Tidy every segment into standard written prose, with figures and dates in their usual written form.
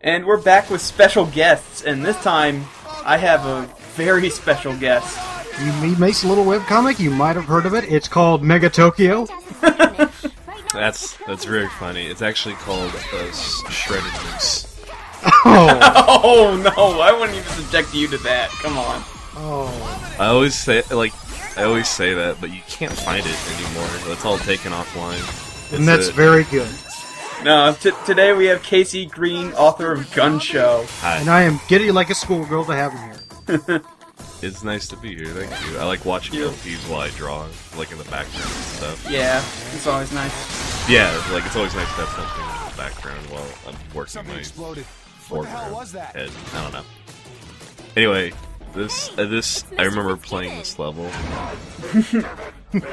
And we're back with special guests, and this time I have a very special guest. He makes a little webcomic, you might have heard of it. It's called Mega Tokyo. That's very funny. It's actually called Shredded Moose. Oh. Oh no, I wouldn't even subject you to that. Come on. Oh. I always say that, but you can't find it anymore. It's all taken offline. And that's very good. No, today we have Casey Green, author of Gun Show. Hi. And I am giddy like a schoolgirl to have him here. It's nice to be here, thank you. I like watching LPs while I draw, like in the background and stuff. Yeah, it's always nice. Yeah, like it's always nice to have something in the background while I'm working my foreground head. I don't know. Anyway, this I remember playing this level.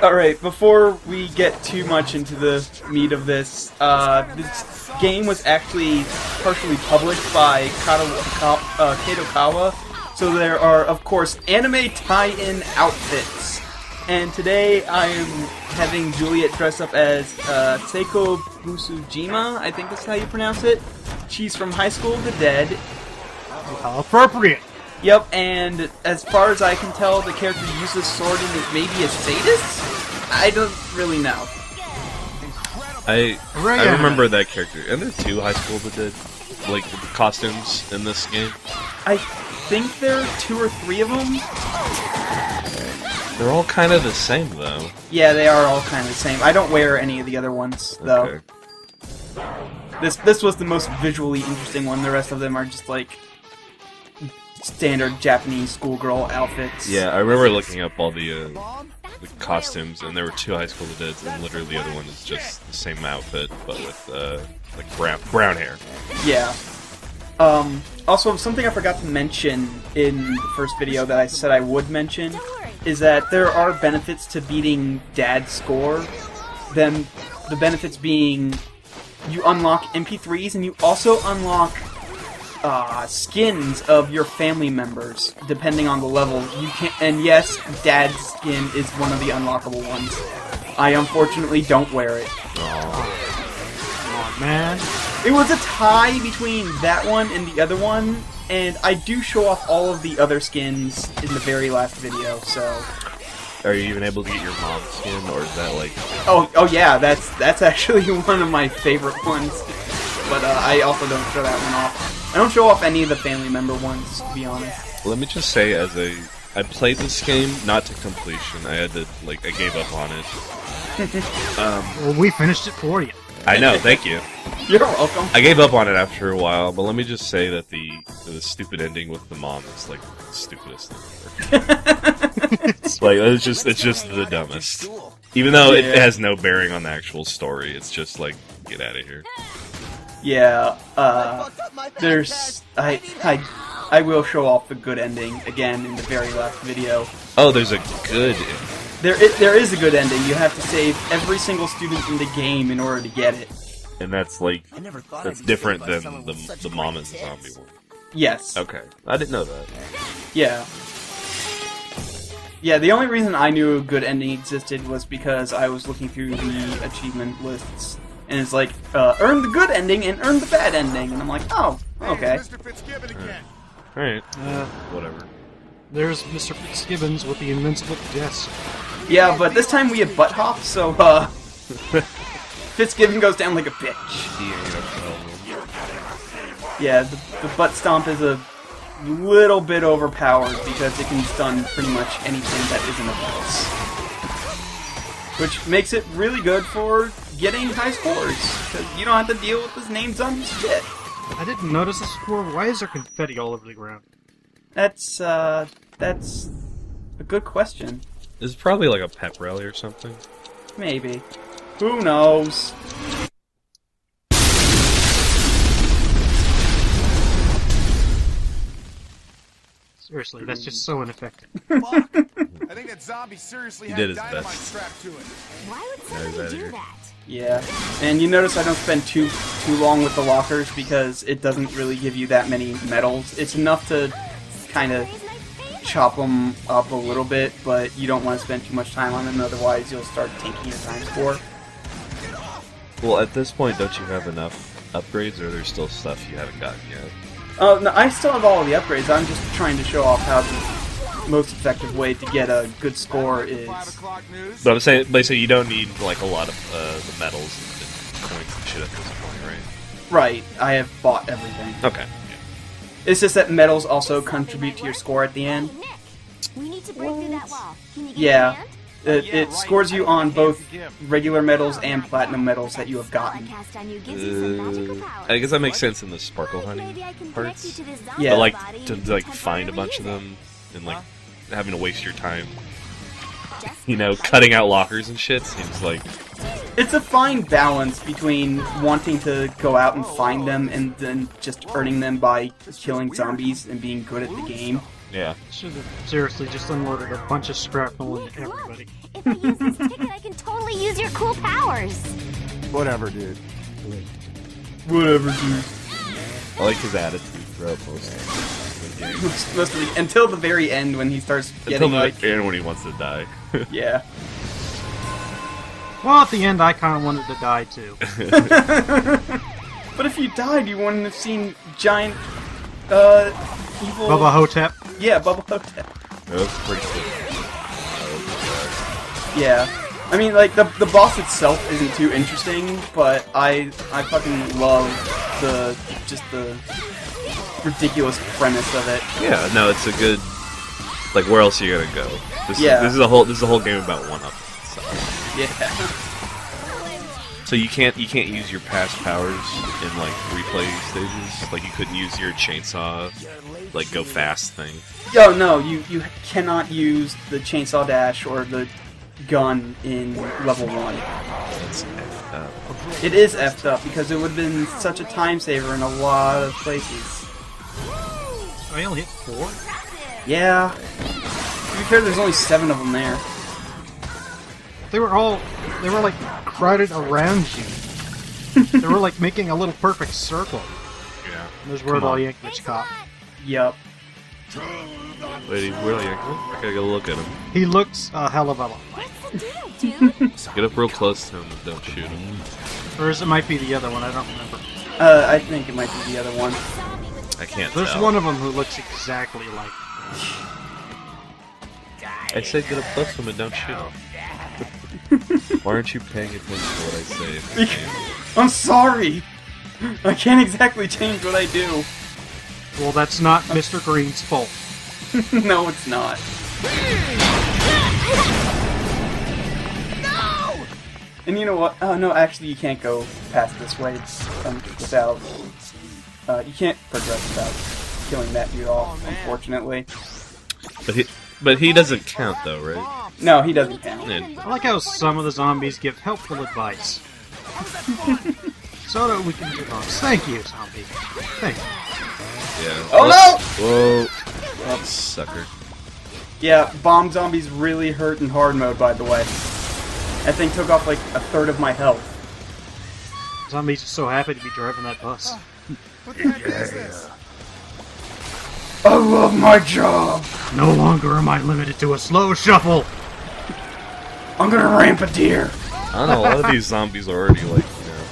Alright, before we get too much into the meat of this game was actually partially published by Kadokawa, so there are, of course, anime tie-in outfits. And today I am having Juliet dress up as Seiko Busujima, I think that's how you pronounce it. She's from High School of the Dead. How appropriate. Yep, and as far as I can tell, the character uses sword and is maybe a sadist? I don't really know. I remember that character. And there are two High School of the Dead, like, costumes in this game. I think there are 2 or 3 of them. They're all kind of the same, though. Yeah, they are all kind of the same. I don't wear any of the other ones, though. Okay. This was the most visually interesting one. The rest of them are just, like, standard Japanese schoolgirl outfits. Yeah, I remember looking up all the costumes, and there were 2 High School of the Deads, and literally the other one is just the same outfit, but with like brown hair. Yeah. Also, something I forgot to mention in the first video that I said I would mention is that there are benefits to beating Dad's score. Then the benefits being you unlock MP3s, and you also unlock skins of your family members, depending on the level. You can, and yes, Dad's skin is one of the unlockable ones. I unfortunately don't wear it. Oh, man. It was a tie between that one and the other one, and I do show off all of the other skins in the very last video, so... Are you even able to get your mom's skin, or is that like... Oh yeah, that's actually one of my favorite ones, but I also don't show that one off. I don't show off any of the family member ones, to be honest. Let me just say, I played this game not to completion. I gave up on it. Well, we finished it for you. I know, thank you. You're welcome. I gave up on it after a while, but let me just say that the stupid ending with the mom is like the stupidest thing ever. It's just the dumbest. Even though it has no bearing on the actual story, it's just like, get out of here. Yeah, there's... I will show off the good ending again in the very last video. Oh, there's a good ending. There is a good ending. You have to save every single student in the game in order to get it. And that's like, that's different than the mom is the zombie one. Yes. Okay, I didn't know that. Yeah. Yeah, the only reason I knew a good ending existed was because I was looking through the achievement lists. And it's like, earn the good ending and earn the bad ending. And I'm like, oh, okay. Alright, whatever. There's Mr. Fitzgibbons with the invincible desk. Yeah, but this time we have butt hop, so, Fitzgibbon goes down like a bitch. He ain't a problem. Yeah, the butt stomp is a little bit overpowered because it can stun pretty much anything that isn't a boss. Which makes it really good for getting high scores, because you don't have to deal with this name zombie shit. I didn't notice this before. Why is there confetti all over the ground? That's a good question. It's probably like a pep rally or something. Maybe. Who knows? Seriously, that's just so ineffective. I think that zombie seriously He did had his dynamite best. strapped to it. Why would somebody do that? Yeah, and you notice I don't spend too long with the lockers because it doesn't really give you that many medals. It's enough to kind of chop them up a little bit, but you don't want to spend too much time on them, otherwise you'll start tanking your time score. Well, at this point, don't you have enough upgrades, or there's still stuff you haven't gotten yet? Oh, no, I still have all of the upgrades. I'm just trying to show off how the most effective way to get a good score is. But I'm saying, so you don't need like a lot of the medals and coins and shit at this point, right? Right, I have bought everything. Okay. It's just that medals also contribute to your score at the end. Nick, we need to break through that wall. Can you give Yeah. me a hand? It scores you on both regular medals and platinum medals that you have gotten. Cast on you gives you some magical powers. I guess that makes sense in the sparkle hunting Maybe I can connect parts. you to this zombie Yeah. But like body to and like find a temporarily bunch of use it. them and like having to waste your time, Just you know, cutting out lockers and shit seems like It's a fine balance between wanting to go out and find them and then just earning them by killing zombies and being good at the game. yeah. Should have seriously just unloaded a bunch of shrapnel into Look, everybody. if I use this ticket, I can totally use your cool powers. Whatever, dude. Whatever, dude. I like his attitude throughout most of the game. Most of the, until the very end when he starts Until getting the like, end when he wants to die. yeah. Well, at the end, I kind of wanted to die too. But if you died, you wouldn't have seen giant, evil. Bubba Hotep. Yeah, Bubba Hotep. That was pretty cool. Yeah. I mean, like, the boss itself isn't too interesting, but I fucking love just the ridiculous premise of it. Yeah, no, it's a good. Like, where else are you gonna go? Yeah. This is a whole game about one up. So. Yeah. So you can't use your past powers in like replay stages. Like you couldn't use your chainsaw, like go fast thing. Yo, no, you cannot use the chainsaw dash or the gun in level 1. That's effed up. It is effed up because it would have been such a time saver in a lot of places. I only hit 4. Yeah. To be fair, there's only 7 of them there. They were like crowded around you. They were like making a little perfect circle. Yeah. And there's where Come on. the Yankovic cop. Yup. Wait, where are you? I gotta go look at him. He looks a hell of a lot. What's the deal, dude? Get up real close to him and don't shoot him. Or is it might be the other one, I don't remember. I think it might be the other one. I can't There's tell. one of them who looks exactly like I said get up close to him and don't shoot him. Why aren't you paying attention to what I say? in this game? I'm sorry! I can't exactly change what I do. Well, that's not Mr. Green's fault. No, it's not. No! And you know what? Oh, no, actually, you can't go past this way without... you can't progress without killing that dude off, unfortunately. But he doesn't count though, right? No, he doesn't count. Yeah. I like how some of the zombies give helpful advice. So that we can get on. Thank you, zombie. Thank you. Yeah. Oh, no! Whoa! Oh, sucker. Yeah, bomb zombies really hurt in hard mode, by the way. That thing took off like a third of my health. Zombies are so happy to be driving that bus. What the heck is this? I love my job! No longer am I limited to a slow shuffle. I'm gonna ramp a deer! I don't know. A lot of these zombies are already like, you know.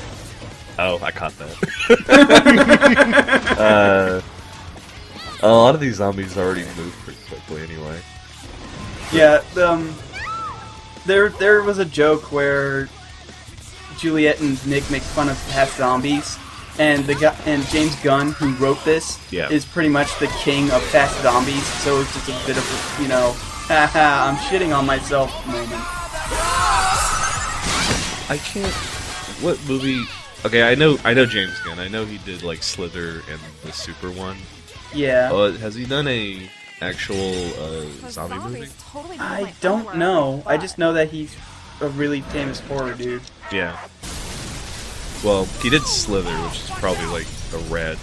Oh, I caught that. A lot of these zombies already move pretty quickly anyway. Yeah, there was a joke where Juliet and Nick make fun of past zombies, and the guy and James Gunn, who wrote this, Yeah. is pretty much the king of fast zombies. So it's just a bit of a, you know, haha, I'm shitting on myself moment. I can't. What movie? Okay, I know James Gunn. I know he did like Slither and the Super one. Yeah, Has he done a actual zombie movie? I don't know. I just know that he's a really famous horror dude. Yeah. Well, he did Slither, which is probably like a rad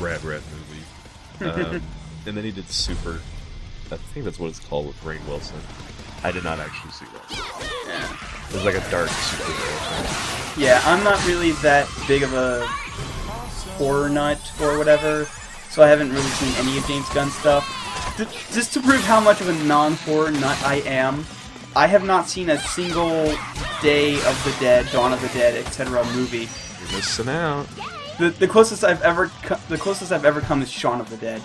movie. And then he did Super. I think that's what it's called with Rainn Wilson. I did not actually see that. It was like a dark superhero. Yeah, I'm not really that big of a horror nut or whatever, so I haven't really seen any of James Gunn's stuff. Just to prove how much of a non-horror nut I am, I have not seen a single Day of the Dead, Dawn of the Dead, etc. movie. You're missing out. The closest I've ever come is Shaun of the Dead.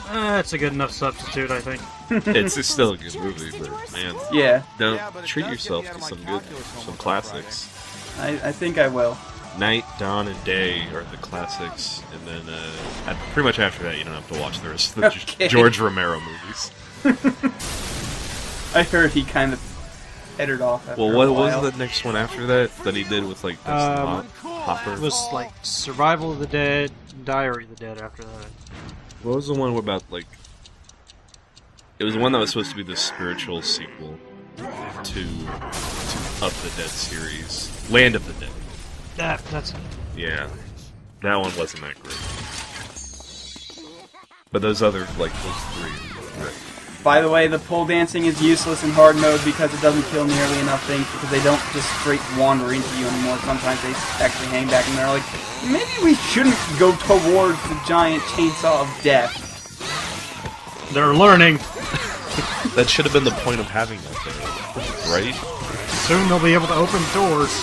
That's a good enough substitute, I think. It's still a good movie, but man, Yeah, don't treat yourself to some classics. I think I will. Night, Dawn, and Day are the classics, and then pretty much after that, you don't have to watch the rest of the Okay. George Romero movies. I heard he kind of headed off after Well, what a while. was the next one after that he did with like Dustin Hopper? It was like Survival of the Dead, Diary of the Dead after that. What was the one about like? It was one that was supposed to be the spiritual sequel to Of the Dead series, Land of the Dead. That's it. Yeah, that one wasn't that great. But those other, like those three, were great. By the way, the pole dancing is useless in hard mode because it doesn't kill nearly enough things because they don't just straight wander into you anymore. Sometimes they actually hang back and they're like, maybe we shouldn't go towards the giant chainsaw of death. They're learning. That should have been the point of having that there, right? Soon they'll be able to open doors.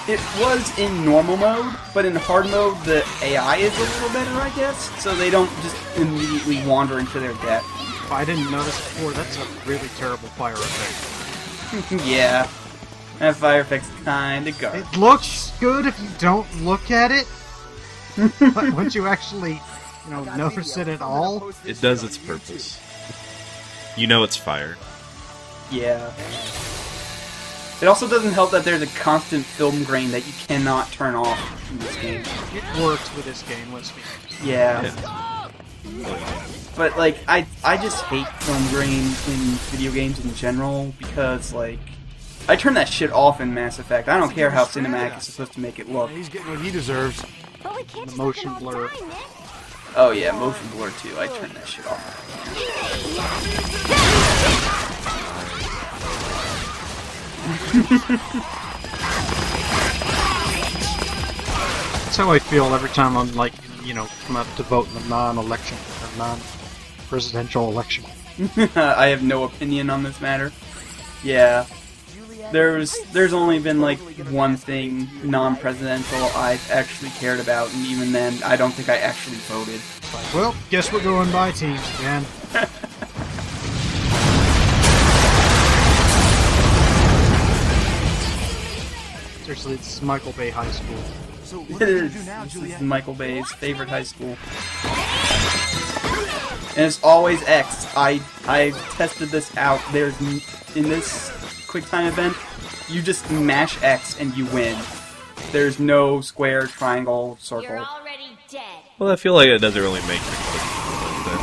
It was in normal mode, but in hard mode the AI is a little better, I guess, so they don't just immediately wander into their death. If I didn't notice before, that's a really terrible fire effect. Yeah, that fire effect's kinda garbage. It looks good if you don't look at it, but once you actually, notice it at all, It does its purpose. You know it's fire. Yeah. It also doesn't help that there's a constant film grain that you cannot turn off in this game. it works with this game, let's be honest. Yeah. Yeah. But, like, I just hate film grain in video games in general because, like, I turn that shit off in Mass Effect. I don't care how cinematic it's supposed to make it look. He's getting what he deserves. But we can't The just motion spend all blur. time, Nick. Oh yeah, motion blur too. I turn that shit off. That's how I feel every time I'm come out to vote in a non-election or non-presidential election. I have no opinion on this matter. Yeah. There's only been like one thing non-presidential I've actually cared about, and even then, I don't think I actually voted. Well, guess we're going by teams again. Seriously, this is Michael Bay High School. It is. This is Michael Bay's favorite high school. And it's always X. I tested this out. There's in this QuickTime event, you just mash X and you win. There's no square, triangle, circle. You're already dead. Well, I feel like it doesn't really make the clip.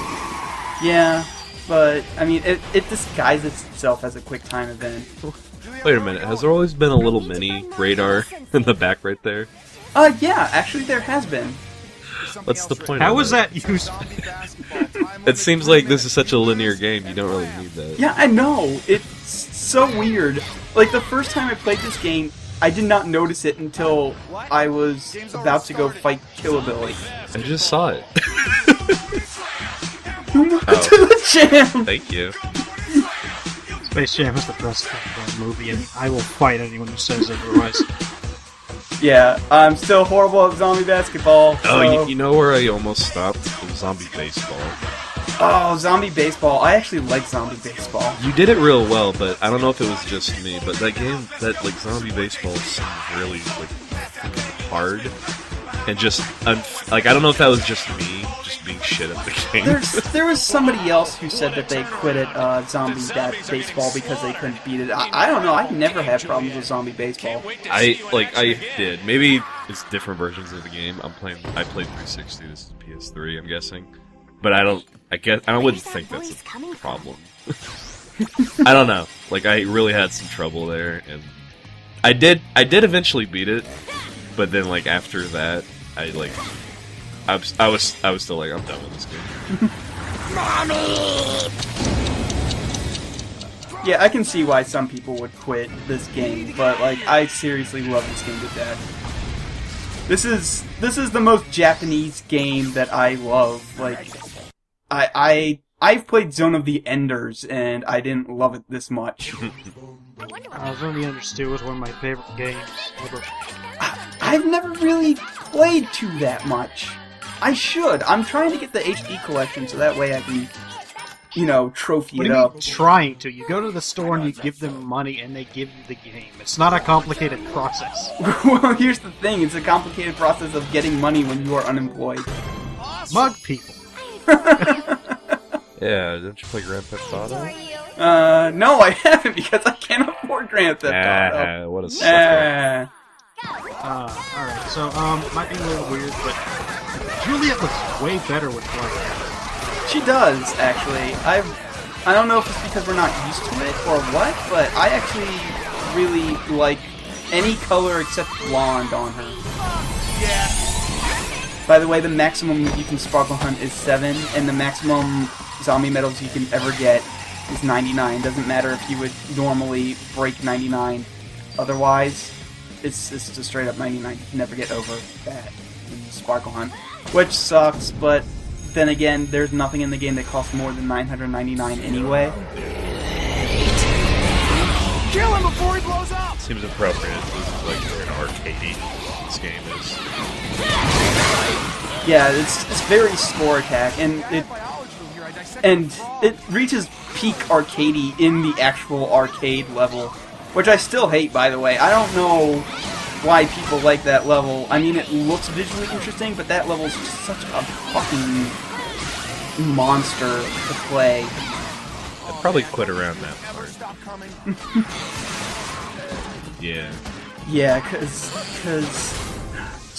Yeah, but I mean, it disguises itself as a QuickTime event. Wait a minute, has there always been a little mini radar in the back right there? Yeah, actually there has been. What's the point How of was that? that useful? It seems like this is such a linear game, you don't really need that. Yeah, I know. It's so weird. Like, the first time I played this game, I did not notice it until I was about to go fight Killabilly. I just saw it. To the jam! Thank you. Space Jam is the best goddamn movie, and I will fight anyone who says otherwise. Yeah, I'm still horrible at zombie basketball. Oh, So... you know where I almost stopped? It was Zombie Baseball. Oh, zombie baseball. I actually like zombie baseball. You did it real well, but I don't know if it was just me, but that game, Zombie Baseball seemed really, hard. And just, I don't know if that was just me, just being shit at the game. There was somebody else who said that they quit at zombie baseball because they couldn't beat it. I don't know. I never had problems with zombie baseball. I did. Maybe it's different versions of the game. I played 360, this is PS3, I'm guessing. But I wouldn't think that's a problem. I don't know. I really had some trouble there, and I did eventually beat it, but then after that, I was still like, I'm done with this game. Yeah, I can see why some people would quit this game, but I seriously love this game to death. This is the most Japanese game that I love. I've played Zone of the Enders and I didn't love it this much. Zone of the Enders 2 was one of my favorite games ever. I've never really played 2 that much. I should. I'm trying to get the HD collection so that way I can, you know, trophy What it do you up. mean trying to? You go to the store and you give them money and they give you the game. It's not a complicated process. Well, here's the thing. It's a complicated process of getting money when you are unemployed. Mug people. Yeah, don't you play Grand Theft Auto? No, I haven't because I can't afford Grand Theft Auto. What a sucker. Alright, so, might be a little weird, but Juliet looks way better with black. She does, actually. I don't know if it's because we're not used to it or what, but I actually really like any color except blonde on her. By the way, the maximum you can sparkle hunt is 7, and the maximum zombie medals you can ever get is 99. Doesn't matter if you would normally break 99. Otherwise, it's just straight up 99. You can never get over that in sparkle hunt. Which sucks, but then again, there's nothing in the game that costs more than 999 anyway. Kill him before he blows up! Seems appropriate. This is like an arcadey. This game is. Yeah, it's very score attack, and it reaches peak arcadey in the actual arcade level, which I still hate, by the way. I don't know why people like that level. I mean, it looks visually interesting, but that level's just such a fucking monster to play. I'd probably quit around that part. Yeah. Yeah, cause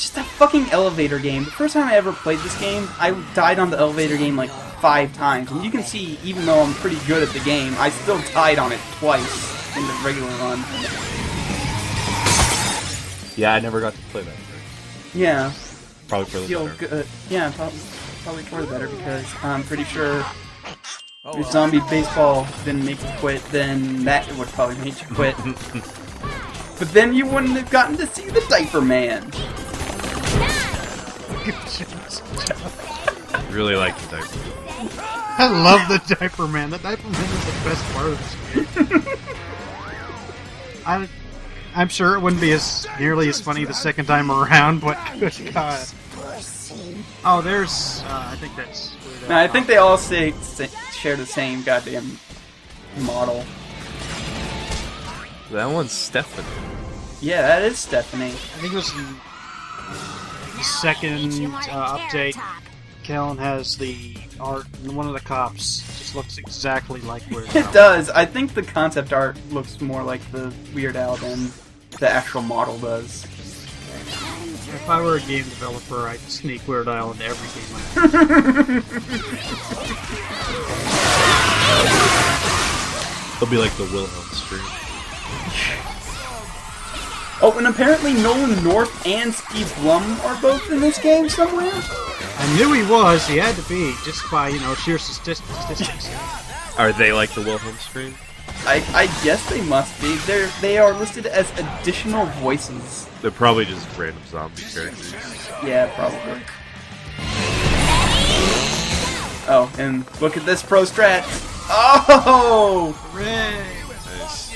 just that fucking elevator game. The first time I ever played this game, I died on the elevator game like 5 times. And you can see, even though I'm pretty good at the game, I still died on it twice in the regular run. Yeah, I never got to play that. Yeah. Probably for the Feel better. good. Yeah, probably for the better, because I'm pretty sure if Zombie Baseball didn't make you quit, then that would probably make you quit. But then you wouldn't have gotten to see the Diaper Man. Really like the diaper. I love the Diaper Man. The Diaper Man is the best part of this game. I'm sure it wouldn't be nearly as funny the second time around, but good God. Oh, there's, I think that's... No, I think they all share the same goddamn model. That one's Stephanie. Yeah, that is Stephanie. I think it was the second update. Kellen has the art, and one of the cops just looks exactly like Weird Al. It does. I think the concept art looks more like the Weird Al than the actual model does. If I were a game developer, I'd sneak Weird Al into every game I It'll be like the Wilhelm stream. Oh, and apparently Nolan North and Steve Blum are both in this game somewhere? I knew he was. He had to be, just by, you know, sheer statistics. Are they like the Wilhelm stream? I guess they must be. They are listed as additional voices. They're probably just random zombie characters. Yeah, probably. Oh, and look at this pro strat. Oh! Hooray! Nice.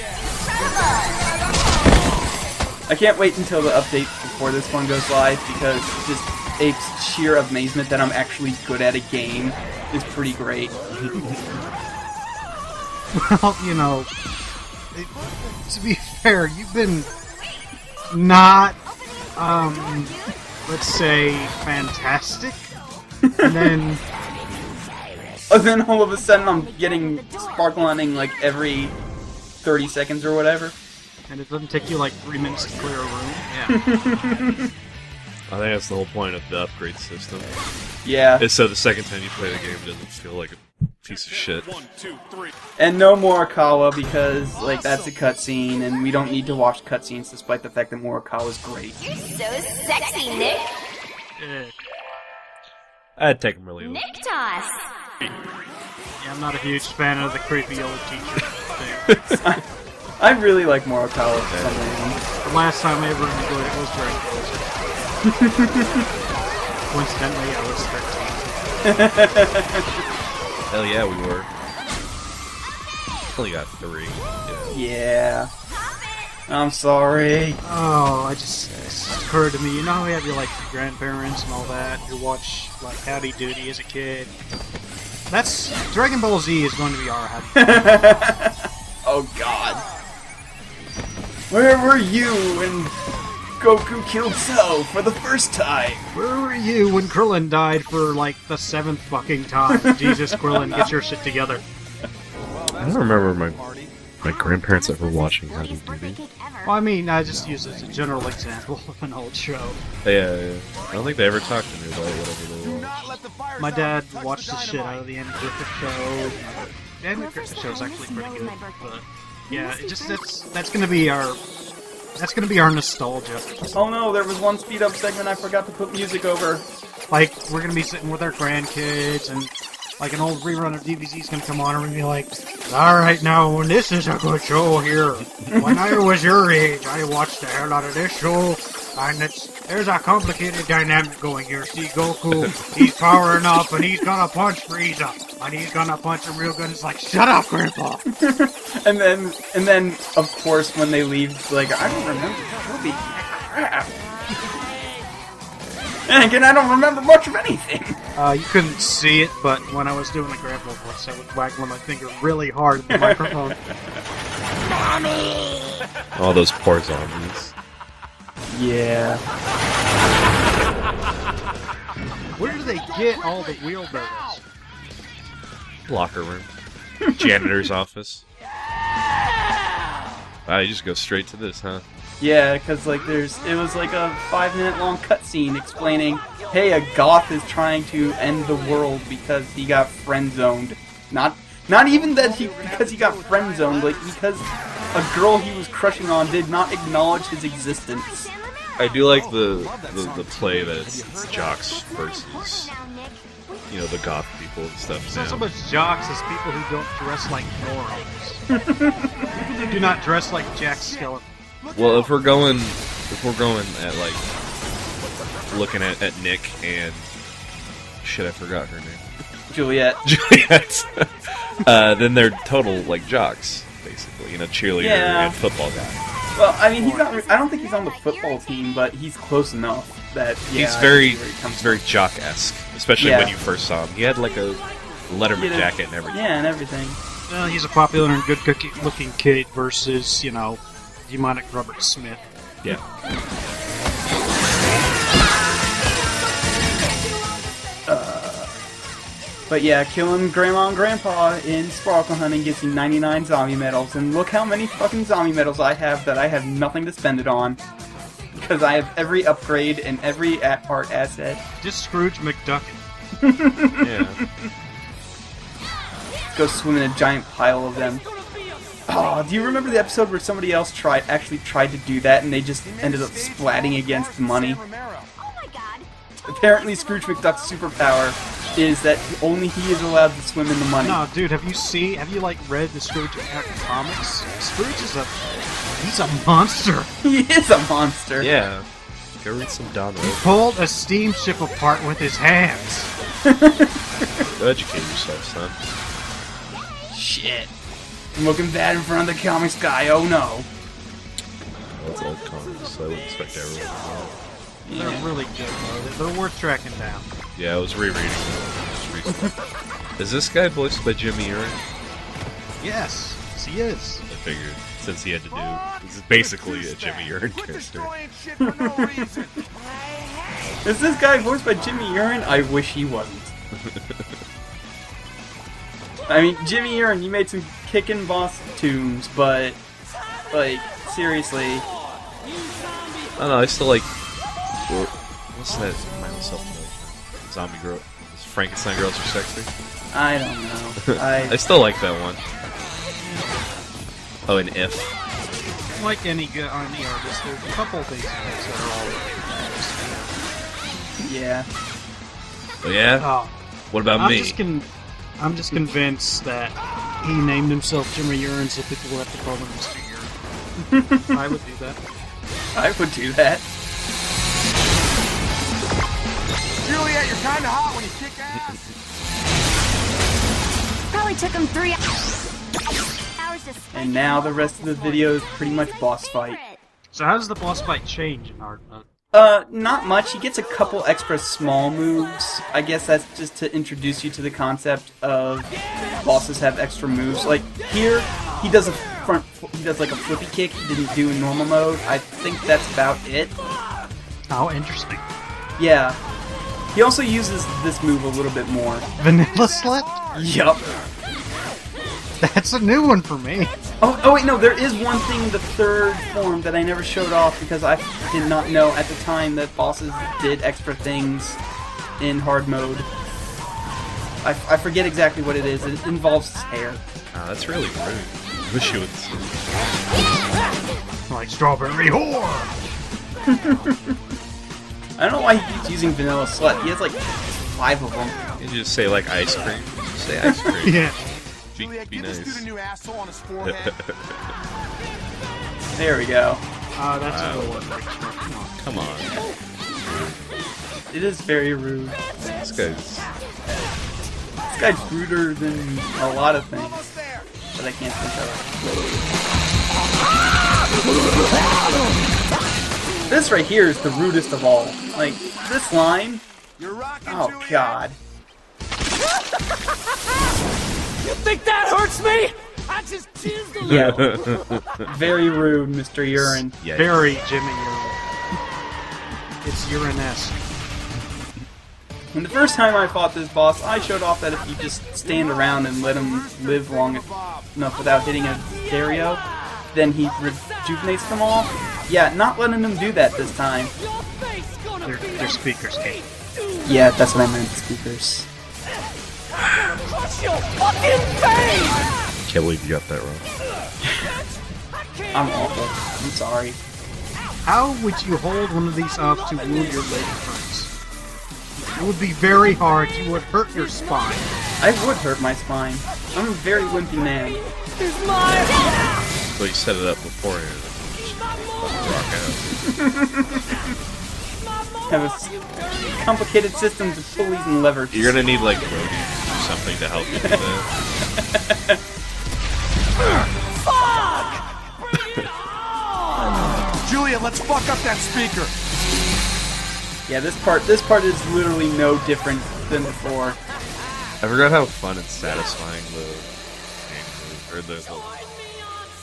I can't wait until the update before this one goes live, because just Ape's sheer amazement that I'm actually good at a game is pretty great. Well, you know, to be fair, you've been not, let's say, fantastic, and then... And then all of a sudden I'm getting sparkle hunting like every 30 seconds or whatever. And it doesn't take you like 3 minutes to clear a room. Yeah. I think that's the whole point of the upgrade system. Yeah. It's so the second time you play the game, it doesn't feel like a piece of shit. And no Morikawa, because like that's a cutscene, and we don't need to watch cutscenes despite the fact that Morikawa's great. You're so sexy, Nick. I'd take him really. Nick toss. Yeah, I'm not a huge fan of the creepy old teacher thing. I really like Morikawa for some reason. The last time I ever enjoyed it was during Coincidentally, I was 13. Hell yeah, we were. Only got 3. Yeah. I'm sorry. Oh, it just occurred to me. You know how you have your like grandparents and all that. You watch like Howdy Doody as a kid. That's Dragon Ball Z is going to be our Howdy Doody. Oh God. Where were you when Goku killed Cell for the first time? Where were you when Krillin died for like the 7th fucking time? Jesus, Krillin, get your shit together. I don't remember my grandparents ever watching Howdy Doody. Well, I mean, I just use it as a general example of an old show. Yeah. I don't think they ever talked to me about whatever they watched. My dad watched the shit out of the Andy Griffith Show. The Andy Griffith Show is actually pretty good, but yeah, it just that's gonna be our nostalgia. Oh no, there was one speed up segment I forgot to put music over. Like we're gonna be sitting with our grandkids and. Like an old rerun of DVD's gonna come on and we're gonna be like, alright now, this is a good show here. When I was your age, I watched the hell out of this show, and there's a complicated dynamic going here. See, Goku, he's powering up, and he's gonna punch Frieza, and he's gonna punch him real good. It's like, shut up, Grandpa! and then, of course, when they leave, it's like, I don't remember Kirby. Crap. And again, I don't remember much of anything. You couldn't see it, but when I was doing the grandpa voice, I was waggling my finger really hard at the microphone. Mommy! All those poor zombies. Yeah. Where do they get all the wheelbarrows? Locker room. Janitor's office. Wow, you just go straight to this, huh? Yeah, because like it was like a 5-minute long cutscene explaining, hey, a goth is trying to end the world because he got friend zoned. Not even that because he got friend zoned, like because a girl he was crushing on did not acknowledge his existence. I do like the play that it's jocks versus the goth people and stuff. It's not so much jocks as people who don't dress like morons. People who do not dress like Jack Skellington. Well, if we're going at like looking at Nick and shit, I forgot her name. Juliet. Then they're total like jocks, basically. Cheerleader and football guy. Well, I mean, he's not. I don't think he's on the football team, but he's close enough that he's very jock-esque, especially when you first saw him. He had like a Letterman jacket and everything. Yeah, and everything. Well, he's a popular and good-looking kid versus demonic Robert Smith. Yeah. But yeah, killing Grandma and Grandpa in Sparkle Hunting gives you 99 zombie medals, and look how many fucking zombie medals I have that I have nothing to spend it on. Because I have every upgrade and every art asset. Just Scrooge McDuck. Yeah. Go swim in a giant pile of them. Oh, do you remember the episode where somebody else actually tried to do that and they just ended up splatting against money? Apparently Scrooge McDuck's superpower is that only he is allowed to swim in the money. No, dude, have you read the Scrooge McDuck comics? Scrooge he's a monster. He is a monster. Yeah. Go read some Don. He pulled a steamship apart with his hands. Go educate yourself, son. Shit. I'm looking bad in front of the comics guy, oh no. That's old comics, so I wouldn't expect everyone to know. They're really good, though. They're worth tracking down. Yeah, I was rereading them just recently. Is this guy voiced by Jimmy Urine? Yes, he is. I figured, since he had to do... This is basically a Jimmy Urine character. Is this guy voiced by Jimmy Urine? I wish he wasn't. I mean, Jimmy Urine, you made some kickin' boss tunes, but... Like, seriously... I don't know, I still like... What's that? Remind myself of Zombie Girl. Frankenstein Girls Are Sexy? I don't know. I still like that one. Oh, and If. Like any good artist, there's a couple of things that are all Yeah. Oh, yeah? Oh. What about me? I'm just convinced that he named himself Jimmy Urine so people will have to call him Mr. Urine. I would do that. I would do that. Juliet, you're kinda hot when you kick ass. Probably took him 3 hours And now the rest of the video is pretty much boss fight. So how does the boss fight change in hard mode? Not much. He gets a couple extra small moves. I guess that's just to introduce you to the concept of bosses have extra moves. Like here, he does like a flippy kick he didn't do in normal mode. I think that's about it. Oh, interesting. Yeah. He also uses this move a little bit more. Vanilla Slip? Yup. That's a new one for me. Oh wait, no, there is one thing in the third form that I never showed off because I did not know at the time that bosses did extra things in hard mode. I forget exactly what it is. It involves his hair. Oh, that's really rude. Wish you would see. Like strawberry whore! I don't know why he keeps using Vanilla Slut. He has like 5 of them. You just say like ice cream. Just say ice cream. Yeah. Be This dude a nice. new asshole on his forehead. There we go. That's a good one. Come on. It is very rude. This This guy's ruder than a lot of things that I can't think of. This right here is the rudest of all. Like, this line... You're rocking, Oh, Juliet. God. You think that hurts me? I just jizzed a Yeah. little. Very rude, Mr. Urine. Yeah. Very Jimmy Urine. It's urine-esque. And the first time I fought this boss, I showed off that if you just stand around and let him live long enough without hitting a stereo, then he rejuvenates them all. Yeah, not letting him do that this time. Their speakers came. Yeah, that's what I meant, speakers. Crush your fucking face! Can't believe you got that wrong. I'm awful. I'm sorry. How would you hold one of these up to wound your lady friends? It would be very hard. You would hurt your spine. I would hurt my spine. I'm a very wimpy man. Here's my... So you set it up beforehand. Rock Have a complicated system of pulleys and levers. out. You're gonna need like roadies or something to help you do that. Juliet, let's fuck up that speaker. Yeah, this part is literally no different than before. I forgot how fun and satisfying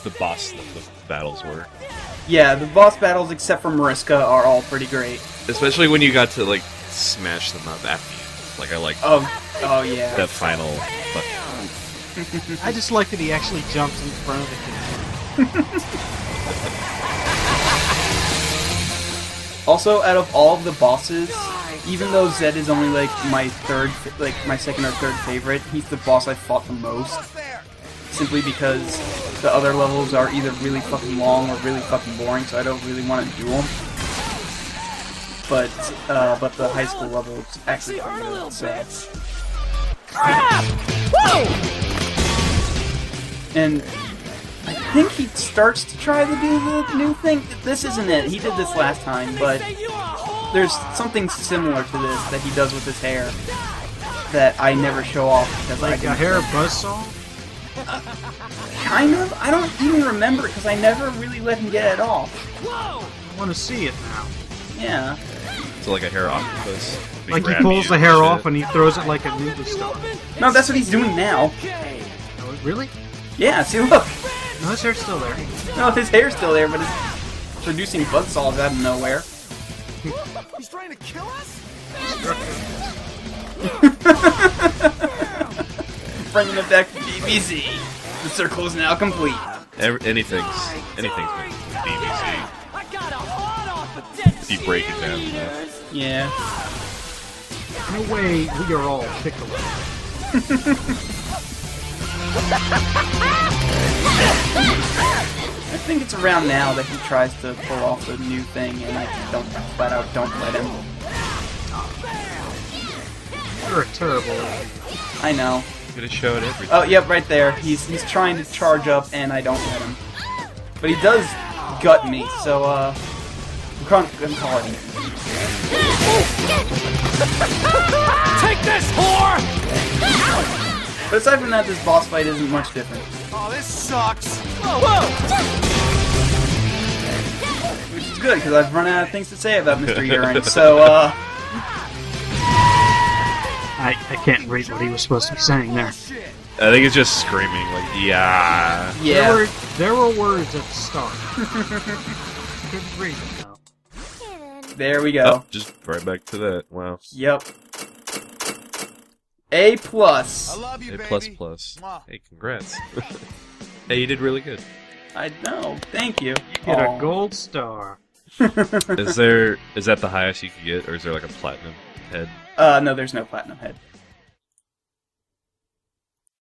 the boss battles were. Yeah, the boss battles except for Mariska are all pretty great. Especially when you got to like smash them up at the end. Like I like Oh yeah. that final. I just like that he actually jumps in front of the kid. Also, out of all of the bosses, even though Zed is only like my second or third favorite, he's the boss I fought the most. Simply because the other levels are either really fucking long or really fucking boring, so I don't really want to do them. But the high school level is actually pretty good, so. And I think he starts to try to do the new thing. This isn't it. He did this last time, but there's something similar to this that he does with his hair that I never show off because Like a hair buzzsaw? Kind of. I don't even remember because I never really let him get it off. I want to see it now. Yeah. So like a hair octopus. Big Like he rabbit pulls the hair shit. off and he throws it like a ninja star. No, that's what he's doing now. Oh, really? Yeah, see, look. No, his hair's still there. No, his hair's still there, but it's producing buzzsaws out of nowhere. He's trying to kill us? Bringing it back to DBZ. The circle is now complete. Anything's BBC. If you break it down enough. Yeah. In a way, we are all Piccolo. I think it's around now that he tries to pull off the new thing, and I flat out don't let him. You're a terrible idiot. I know. I'm gonna show it everything. Oh, yep, right there. He's trying to charge up, and I don't let him. But he does gut me, so I'm calling it. Take this, whore! But aside from that, this boss fight isn't much different. Oh, this sucks. Which is good, because I've run out of things to say about Mr. Urine, so, I can't read what he was supposed to be saying there. I think it's just screaming, like, yeah. yeah. There were words at the start. Couldn't read them, though. There we go. Oh, just right back to that. Wow. Yep. A+. I love you, A++. baby. Hey, congrats. Hey, you did really good. I know. Thank you. Get Aw. a gold star. Is that the highest you could get, or is there like a platinum head? No, there's no platinum head.